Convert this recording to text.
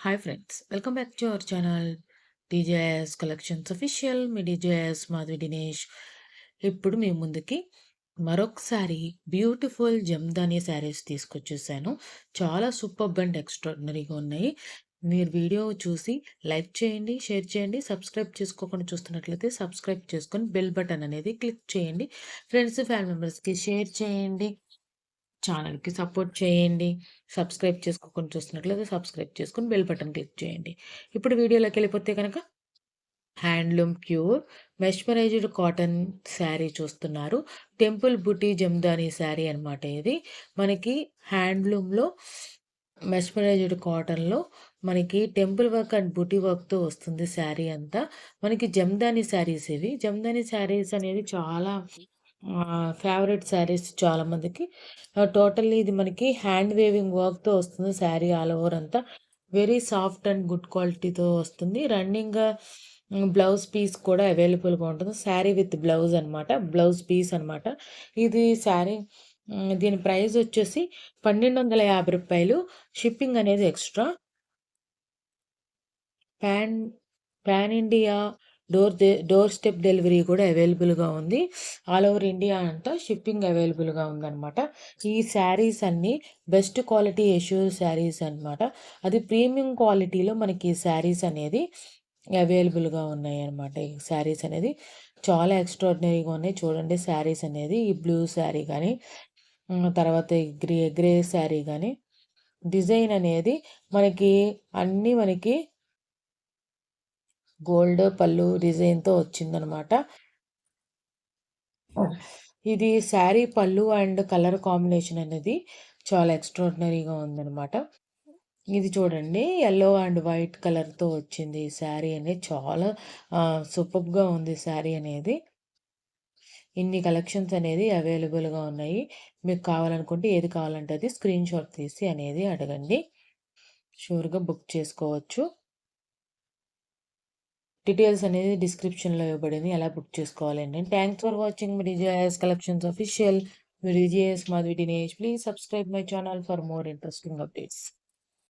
Hi friends, welcome back to our channel DJS collections official. Me DJS Madhavi Dinesh. ఇప్పుడు మీ ముందుకి మరొకసారి beautiful Jamdani saris తీసుకొచ్చేసాను. చాలా superb and ఎక్స్ట్రాడినరీగా ఉన్నాయి. మీరు వీడియో చూసి లైక్ చేయండి, షేర్ చేయండి. సబ్స్క్రైబ్ చేసుకోకుండా చూస్తున్నట్లయితే సబ్స్క్రైబ్ చేసుకొని బెల్ బటన్ అనేది క్లిక్ చేయండి. ఫ్రెండ్స్, ఫ్యామిలీ మెంబర్స్కి షేర్ చేయండి. ఛానల్‌కి సపోర్ట్ చేయండి. సబ్స్క్రైబ్ చేసుకోకుండా చూస్తున్నట్లయితే సబ్స్క్రైబ్ చేసుకొని బెల్ బటన్ క్లిక్ చేయండి. ఇప్పుడు వీడియోలోకెళ్ళిపోతే గనక handloom pure mesmerised cotton sari చూస్తున్నారు. టెంపుల్ బుటీ జమ్దాని శారీ అనమాట ఇది. మనకి హ్యాండ్లూమ్‌లో మెస్మరైజ్డ్ కాటన్‌లో మనకి టెంపుల్ వర్క్ అండ్ బుటీ వర్క్‌తో వస్తుంది శారీ అంతా. మనకి జమ్దాని శారీస్ ఇవి. జమ్దాని శారీస్ అనేది చాలా ఫేవరెట్ శారీస్ చాలామందికి. టోటల్లీ ఇది మనకి హ్యాండ్ వేవింగ్ వర్క్‌తో వస్తుంది శారీ ఆల్ ఓవర్ అంతా. వెరీ సాఫ్ట్ అండ్ గుడ్ క్వాలిటీతో వస్తుంది. రన్నింగ్ బ్లౌజ్ పీస్ కూడా అవైలబుల్‌గా ఉంటుంది. శారీ విత్ బ్లౌజ్ అనమాట. బ్లౌజ్ పీస్ అనమాట. ఇది శారీ దీని ప్రైస్ వచ్చేసి రూ. 1,250. షిప్పింగ్ అనేది extra. Pan pan India door step delivery కూడా అవైలబుల్‌గా ఉంది. ఆల్ ఓవర్ ఇండియా అంతా షిప్పింగ్ అవైలబుల్‌గా ఉందనమాట. ఈ శారీస్ అన్నీ బెస్ట్ క్వాలిటీ ఎష్యూర్ శారీస్ అనమాట. అది ప్రీమియం క్వాలిటీలో మనకి శారీస్ అనేది అవైలబుల్‌గా ఉన్నాయన్నమాట. ఈ శారీస్ అనేది చాలా ఎక్స్ట్రార్డినరీగా ఉన్నాయి. చూడండి శారీస్ అనేది ఈ బ్లూ శారీ గానీ, తర్వాత ఈ గ్రే శారీ గానీ, డిజైన్ అనేది మనకి అన్నీ మనకి గోల్డ్ పళ్ళు డిజైన్‌తో వచ్చిందనమాట. ఇది శారీ పళ్ళు అండ్ కలర్ కాంబినేషన్ అనేది చాలా ఎక్స్ట్రార్డినరీగా ఉందనమాట. ఇది చూడండి, యెల్లో అండ్ వైట్ కలర్‌తో వచ్చింది ఈ శారీ అనేది. చాలా సూపర్బ్‌గా ఉంది శారీ అనేది. ఇన్ని కలెక్షన్స్ అనేది అవైలబుల్‌గా ఉన్నాయి. మీకు కావాలనుకుంటే ఏది కావాలంటే అది స్క్రీన్‌షాట్ తీసి అనేది అడగండి. షూర్‌గా బుక్ చేసుకోవచ్చు. డీటెయిల్స్ అనేది డిస్క్రిప్షన్‌లో ఇవ్వబడింది. ఎలా బుక్ చేసుకోవాలండి. Thanks for watching me DJS collections official. Me DJS Madhavi Dinesh. Please subscribe my channel for more interesting updates.